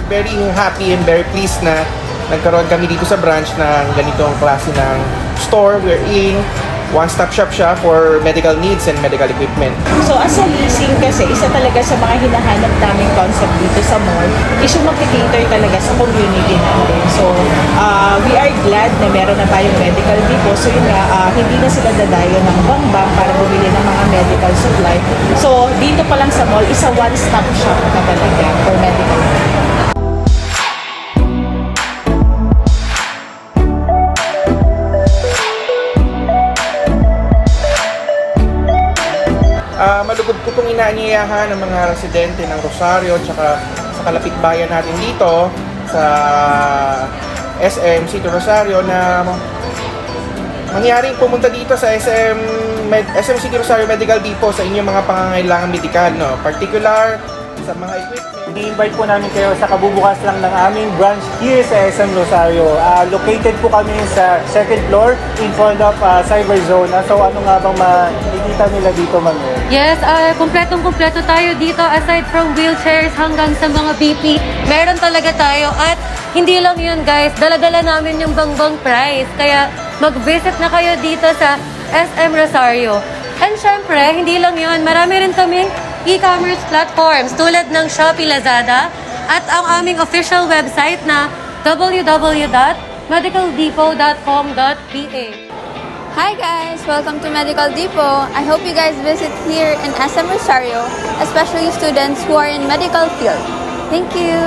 very happy and very pleased na nagkaroon kami dito sa branch ng ganitong klase ng store wherein one-stop shop siya for medical needs and medical equipment. So as a leasing kasi, isa talaga sa mga hinahanap naming concept dito sa mall is yung mag-cater talaga sa community natin. So we are glad na meron na tayong medical depot. So yun nga, hindi na sila dadayo ng bang-bang para bumili ng mga medical supply. So dito pa lang sa mall, isa one-stop shop na talaga for medical. Malugod po itong inaanyayahan ng mga residente ng Rosario at sa kalapit bayan natin dito sa SM City Rosario na mangyaring pumunta dito sa SM City Rosario Medical Depot sa inyong mga pangangailangan medikal, no? Particular sa mga equipment. I-invite po namin kayo sa kabubukas lang ng aming branch here sa SM Rosario. Located po kami sa second floor in front of Cyber Zone. So ano nga bang makikita nila dito, ma'am? Yes, kumpletong-kumpleto tayo dito. Aside from wheelchairs hanggang sa mga BP, meron talaga tayo. At hindi lang yun, guys. Dala-dala namin yung bang-bang price. Kaya mag-visit na kayo dito sa SM Rosario. And syempre, hindi lang yun. Marami rin kaming e-commerce platforms tulad ng Shopee, Lazada at ang aming official website na www.medicaldepot.com.pa. Hi guys! Welcome to Medical Depot. I hope you guys visit here in SM Rosario, especially students who are in medical field. Thank you!